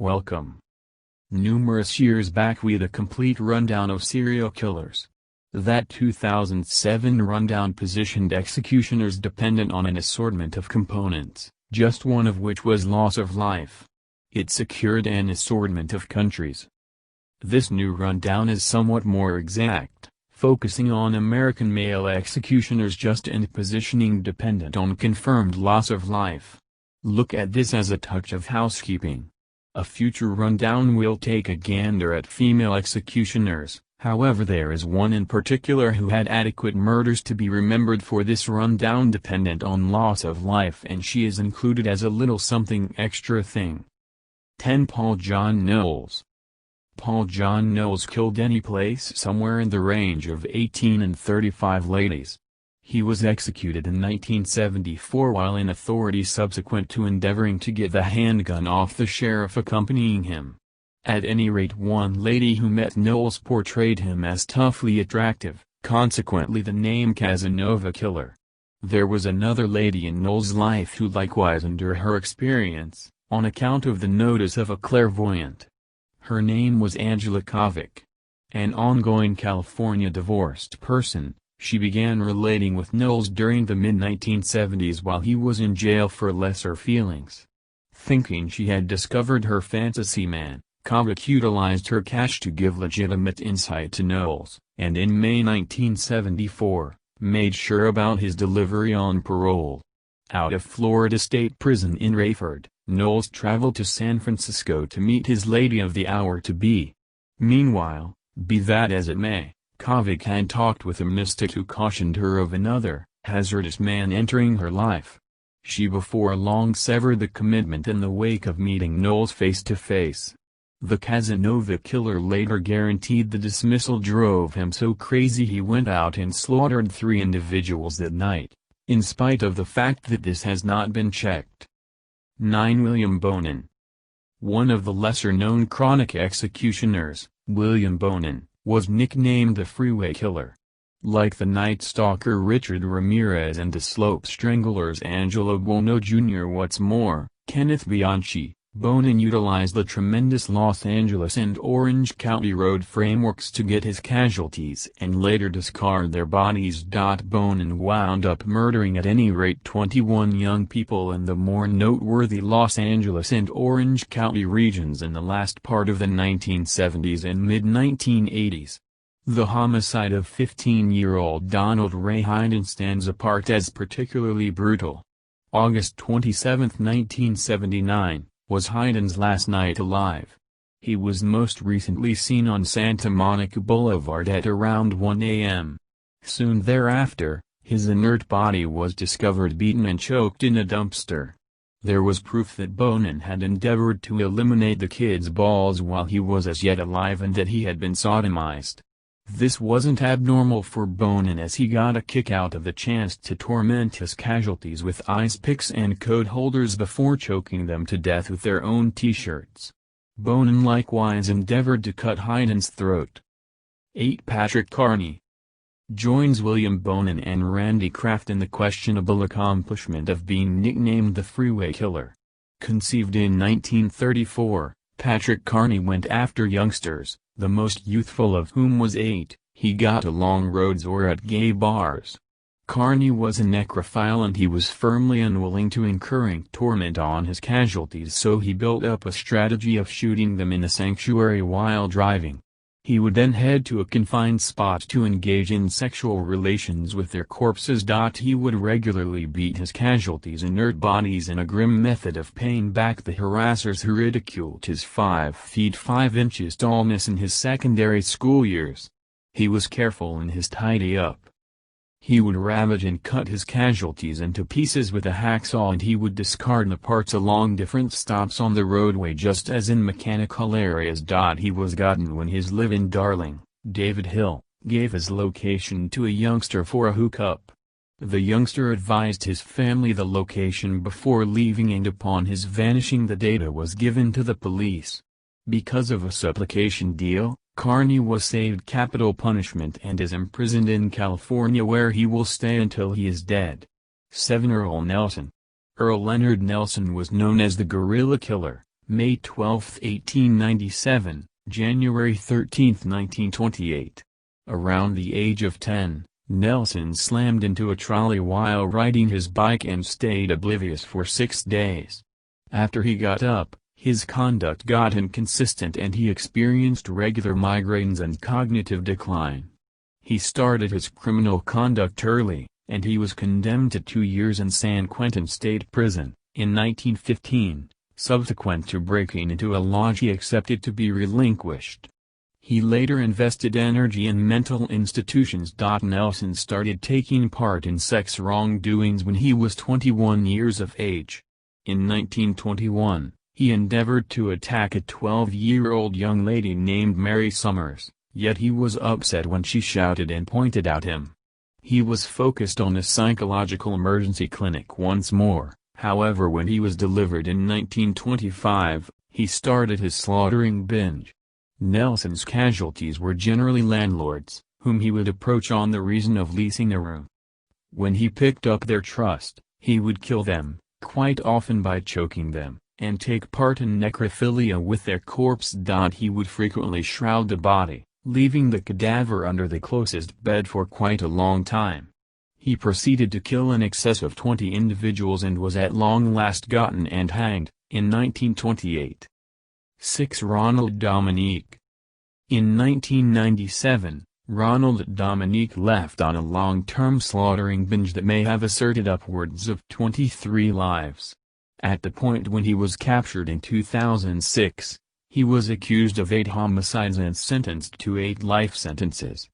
Welcome. Numerous years back we had a complete rundown of serial killers. That 2007 rundown positioned executioners dependent on an assortment of components, just one of which was loss of life. It secured an assortment of countries. This new rundown is somewhat more exact, focusing on American male executioners just and positioning dependent on confirmed loss of life. Look at this as a touch of housekeeping. A future rundown will take a gander at female executioners, however there is one in particular who had adequate murders to be remembered for this rundown dependent on loss of life, and she is included as a little something extra thing. 10. Paul John Knowles. Paul John Knowles killed any place somewhere in the range of 18 and 35 ladies. He was executed in 1974 while in authority subsequent to endeavoring to get the handgun off the sheriff accompanying him. At any rate, one lady who met Knowles portrayed him as toughly attractive, consequently the name Casanova Killer. There was another lady in Knowles' life who likewise under her experience, on account of the notice of a clairvoyant. Her name was Angela Kovic. An ongoing California divorced person, she began relating with Knowles during the mid-1970s while he was in jail for lesser feelings. Thinking she had discovered her fantasy man, Kovic utilized her cash to give legitimate insight to Knowles, and in May 1974, made sure about his delivery on parole. Out of Florida State Prison in Rayford, Knowles traveled to San Francisco to meet his lady of the hour-to-be. Meanwhile, be that as it may, Kovic had talked with a mystic who cautioned her of another, hazardous man entering her life. She before long severed the commitment in the wake of meeting Knowles face-to-face. The Casanova Killer later guaranteed the dismissal drove him so crazy he went out and slaughtered 3 individuals that night, in spite of the fact that this has not been checked. 9. William Bonin. One of the lesser-known chronic executioners, William Bonin, was nicknamed the Freeway Killer. Like the Night Stalker Richard Ramirez and the Slope Stranglers Angelo Buono Jr. What's more, Kenneth Bianchi, Bonin utilized the tremendous Los Angeles and Orange County road frameworks to get his casualties and later discard their bodies. Bonin wound up murdering at any rate 21 young people in the more noteworthy Los Angeles and Orange County regions in the last part of the 1970s and mid-1980s. The homicide of 15-year-old Donald Ray Hayden stands apart as particularly brutal. August 27, 1979. Was Hayden's last night alive. He was most recently seen on Santa Monica Boulevard at around 1 a.m. Soon thereafter, his inert body was discovered beaten and choked in a dumpster. There was proof that Bonin had endeavored to eliminate the kid's balls while he was as yet alive and that he had been sodomized. This wasn't abnormal for Bonin as he got a kick out of the chance to torment his casualties with ice picks and code holders before choking them to death with their own t-shirts. Bonin likewise endeavored to cut Hayden's throat. 8. Patrick Carney joins William Bonin and Randy Kraft in the questionable accomplishment of being nicknamed the Freeway Killer. Conceived in 1934, Patrick Carney went after youngsters, the most youthful of whom was 8, he got along roads or at gay bars. Carney was a necrophile and he was firmly unwilling to incurring torment on his casualties, so he built up a strategy of shooting them in a sanctuary while driving. He would then head to a confined spot to engage in sexual relations with their corpses. He would regularly beat his casualties' inert bodies in a grim method of paying back the harassers who ridiculed his 5 feet 5 inches tallness in his secondary school years. He was careful in his tidy-up. He would ravage and cut his casualties into pieces with a hacksaw, and he would discard the parts along different stops on the roadway just as in mechanical areas. He was gotten when his live-in darling, David Hill, gave his location to a youngster for a hookup. The youngster advised his family the location before leaving, and upon his vanishing the data was given to the police. Because of a supplication deal, Carney was saved capital punishment and is imprisoned in California, where he will stay until he is dead. 7. Earl Nelson. Earl Leonard Nelson was known as the Guerrilla Killer, May 12, 1897, January 13, 1928. Around the age of 10, Nelson slammed into a trolley while riding his bike and stayed oblivious for 6 days. After he got up, his conduct got inconsistent and he experienced regular migraines and cognitive decline. He started his criminal conduct early, and he was condemned to 2 years in San Quentin State Prison. In 1915, subsequent to breaking into a lodge he accepted to be relinquished. He later invested energy in mental institutions. Nelson started taking part in sex wrongdoings when he was 21 years of age. In 1921, he endeavored to attack a 12-year-old young lady named Mary Summers, yet he was upset when she shouted and pointed at him. He was focused on a psychological emergency clinic once more. However, when he was delivered in 1925, he started his slaughtering binge. Nelson's casualties were generally landlords, whom he would approach on the reason of leasing a room. When he picked up their trust, he would kill them, quite often by choking them, and take part in necrophilia with their corpse. He would frequently shroud the body, leaving the cadaver under the closest bed for quite a long time. He proceeded to kill in excess of 20 individuals and was at long last gotten and hanged, in 1928. 6. Ronald Dominique. In 1997, Ronald Dominique left on a long-term slaughtering binge that may have asserted upwards of 23 lives. At the point when he was captured in 2006, he was accused of 8 homicides and sentenced to 8 life sentences.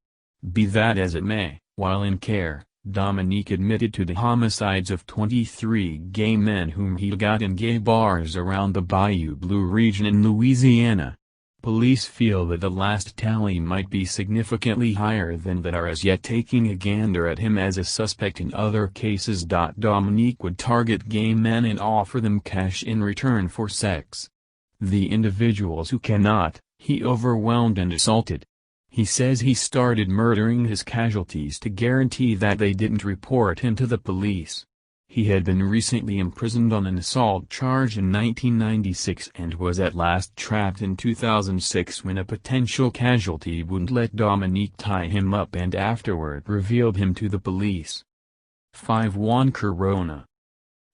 Be that as it may, while in care, Dominique admitted to the homicides of 23 gay men whom he got in gay bars around the Bayou Blue region in Louisiana. Police feel that the last tally might be significantly higher than that, are as yet taking a gander at him as a suspect in other cases. Dominique would target gay men and offer them cash in return for sex. The individuals who cannot, he overwhelmed and assaulted. He says he started murdering his casualties to guarantee that they didn't report him to the police. He had been recently imprisoned on an assault charge in 1996 and was at last trapped in 2006 when a potential casualty wouldn't let Dominique tie him up and afterward revealed him to the police. 5. Juan Corona.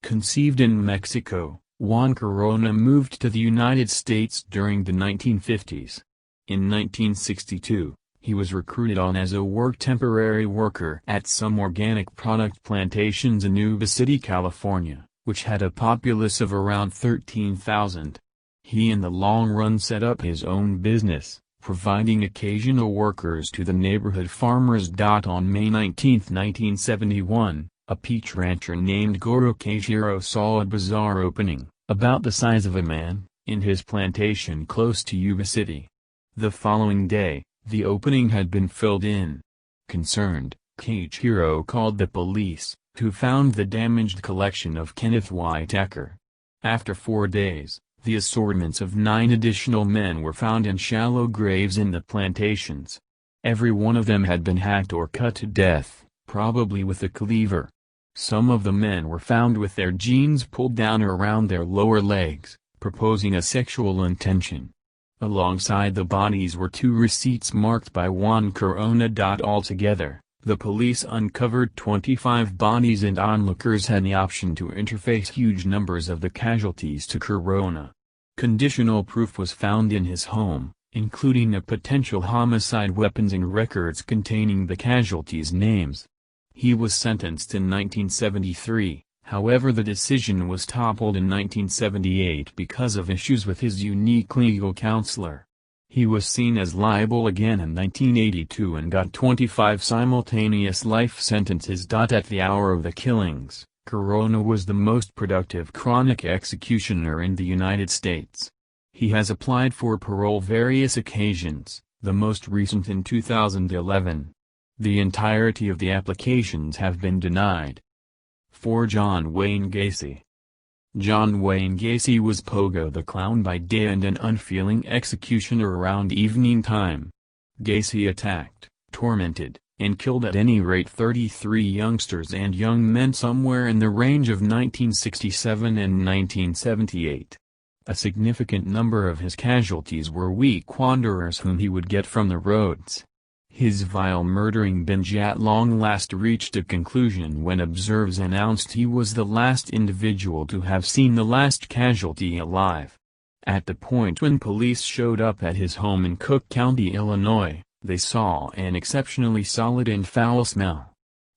Conceived in Mexico, Juan Corona moved to the United States during the 1950s. In 1962, he was recruited on as a temporary worker at some organic product plantations in Yuba City, California, which had a populace of around 13,000. He in the long run set up his own business, providing occasional workers to the neighborhood farmers. On May 19, 1971, a peach rancher named Goro Keijiro saw a bazaar opening, about the size of a man, in his plantation close to Yuba City. The following day, the opening had been filled in. Concerned, Keijiro called the police, who found the damaged collection of Kenneth Whitaker. After 4 days, the assortments of 9 additional men were found in shallow graves in the plantations. Every one of them had been hacked or cut to death, probably with a cleaver. Some of the men were found with their jeans pulled down around their lower legs, proposing a sexual intention. Alongside the bodies were 2 receipts marked by Juan Corona. Altogether, the police uncovered 25 bodies and onlookers had the option to interface huge numbers of the casualties to Corona. Conditional proof was found in his home, including a potential homicide, weapons and records containing the casualties' names. He was sentenced in 1973. However, the decision was toppled in 1978 because of issues with his unique legal counselor. He was seen as liable again in 1982 and got 25 simultaneous life sentences. At the hour of the killings, Corona was the most productive chronic executioner in the United States. He has applied for parole various occasions, the most recent in 2011. The entirety of the applications have been denied. 4. John Wayne Gacy. John Wayne Gacy was Pogo the Clown by day and an unfeeling executioner around evening time. Gacy attacked, tormented, and killed at any rate 33 youngsters and young men somewhere in the range of 1967 and 1978. A significant number of his casualties were weak wanderers whom he would get from the roads. His vile murdering binge at long last reached a conclusion when observers announced he was the last individual to have seen the last casualty alive. At the point when police showed up at his home in Cook County, Illinois, they saw an exceptionally solid and foul smell.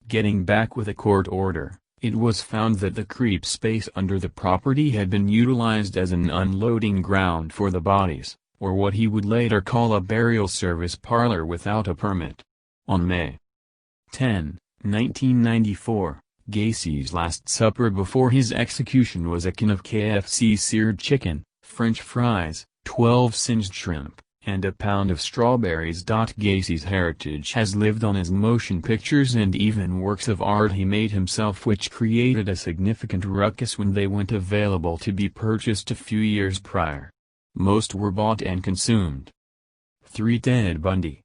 Getting back with a court order, it was found that the creep space under the property had been utilized as an unloading ground for the bodies, or what he would later call a burial service parlor without a permit. On May 10, 1994, Gacy's last supper before his execution was a can of KFC seared chicken, French fries, 12 singed shrimp, and a pound of strawberries. Gacy's heritage has lived on his motion pictures and even works of art he made himself, which created a significant ruckus when they went available to be purchased a few years prior. Most were bought and consumed. 3. Ted Bundy.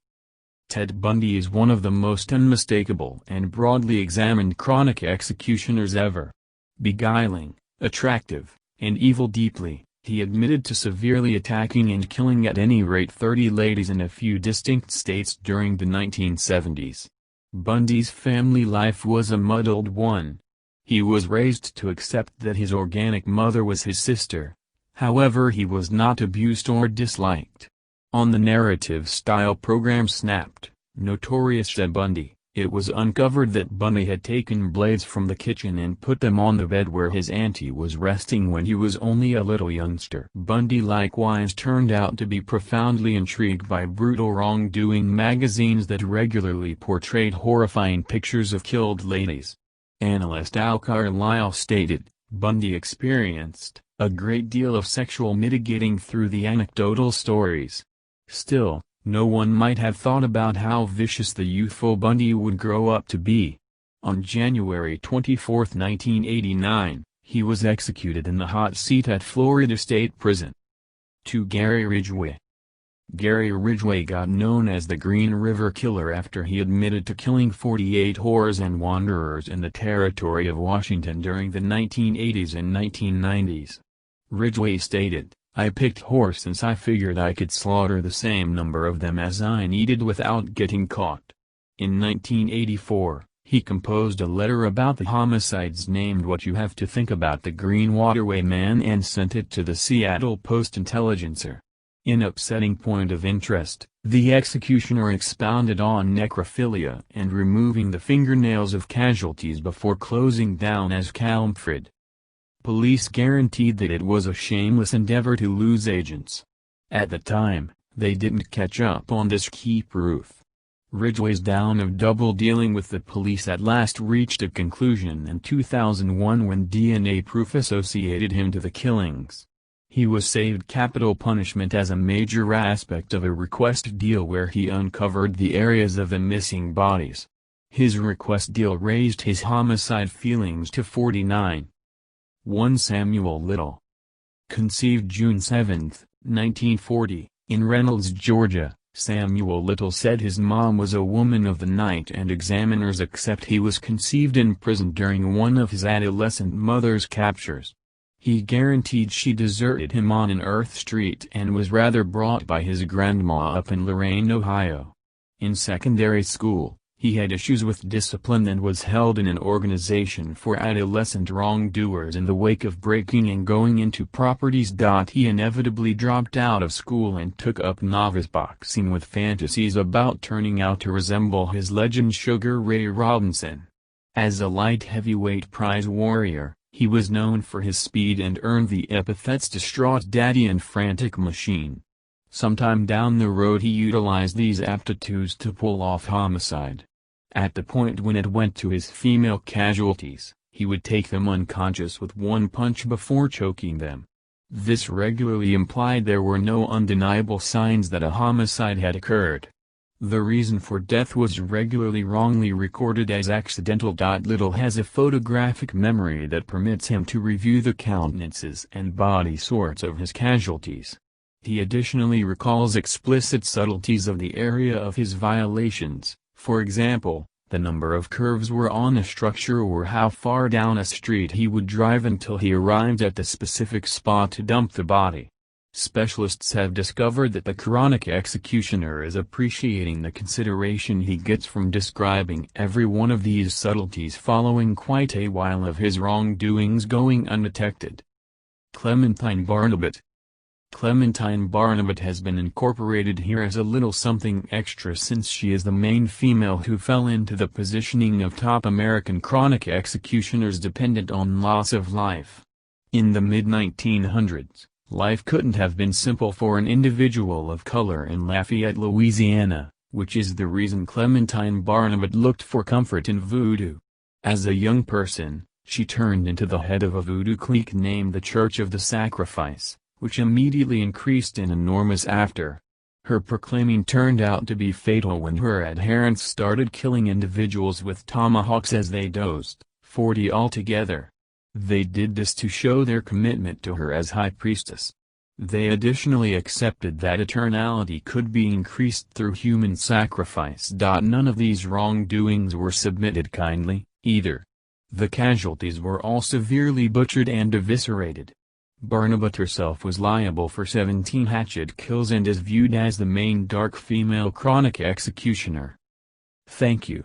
Ted Bundy is one of the most unmistakable and broadly examined chronic executioners ever. Beguiling, attractive, and evil deeply, he admitted to severely attacking and killing at any rate 30 ladies in a few distinct states during the 1970s. Bundy's family life was a muddled one. He was raised to accept that his organic mother was his sister. However, he was not abused or disliked. On the narrative-style program Snapped, Notorious Ted Bundy, it was uncovered that Bundy had taken blades from the kitchen and put them on the bed where his auntie was resting when he was only a little youngster. Bundy likewise turned out to be profoundly intrigued by brutal wrongdoing magazines that regularly portrayed horrifying pictures of killed ladies. Analyst Al Carlisle stated, Bundy experienced a great deal of sexual mitigating through the anecdotal stories. Still, no one might have thought about how vicious the youthful Bundy would grow up to be. On January 24, 1989, he was executed in the hot seat at Florida State Prison. 2. Gary Ridgway. Gary Ridgway got known as the Green River Killer after he admitted to killing 48 whores and wanderers in the territory of Washington during the 1980s and 1990s. Ridgway stated, I picked whores since I figured I could slaughter the same number of them as I needed without getting caught. In 1984, he composed a letter about the homicides named What You Have to Think About the Green Waterway Man and sent it to the Seattle Post-Intelligencer. In upsetting point of interest, the executioner expounded on necrophilia and removing the fingernails of casualties before closing down as Calmfred. Police guaranteed that it was a shameless endeavor to lose agents. At the time, they didn't catch up on this key proof. Ridgway's down of double dealing with the police at last reached a conclusion in 2001 when DNA proof associated him to the killings. He was saved capital punishment as a major aspect of a request deal where he uncovered the areas of the missing bodies. His request deal raised his homicide feelings to 49. 1. Samuel Little. Conceived June 7, 1940, in Reynolds, Georgia, Samuel Little said his mom was a woman of the night and examiners accept he was conceived in prison during one of his adolescent mother's captures. He guaranteed she deserted him on an Earth Street and was rather brought by his grandma up in Lorain, Ohio. In secondary school, he had issues with discipline and was held in an organization for adolescent wrongdoers in the wake of breaking and going into properties. He inevitably dropped out of school and took up novice boxing with fantasies about turning out to resemble his legend Sugar Ray Robinson. As a light heavyweight prize warrior, he was known for his speed and earned the epithets Distraught Daddy and Frantic Machine. Sometime down the road he utilized these aptitudes to pull off homicide. At the point when it went to his female casualties, he would take them unconscious with one punch before choking them. This regularly implied there were no undeniable signs that a homicide had occurred. The reason for death was regularly wrongly recorded as accidental. Little has a photographic memory that permits him to review the countenances and body sorts of his casualties. He additionally recalls explicit subtleties of the area of his violations. For example, the number of curves were on a structure or how far down a street he would drive until he arrived at the specific spot to dump the body. Specialists have discovered that the chronic executioner is appreciating the consideration he gets from describing every one of these subtleties following quite a while of his wrongdoings going undetected. Clementine Barnabet. Clementine Barnabet has been incorporated here as a little something extra since she is the main female who fell into the positioning of top American chronic executioners dependent on loss of life. In the mid-1900s, life couldn't have been simple for an individual of color in Lafayette, Louisiana, which is the reason Clementine Barnabet looked for comfort in voodoo. As a young person, she turned into the head of a voodoo clique named the Church of the Sacrifice, which immediately increased in enormous after. Her proclaiming turned out to be fatal when her adherents started killing individuals with tomahawks as they dozed, 40 altogether. They did this to show their commitment to her as high priestess. They additionally accepted that eternality could be increased through human sacrifice. None of these wrongdoings were submitted kindly, either. The casualties were all severely butchered and eviscerated. Barnabet herself was liable for 17 hatchet kills and is viewed as the main dark female chronic executioner. Thank you.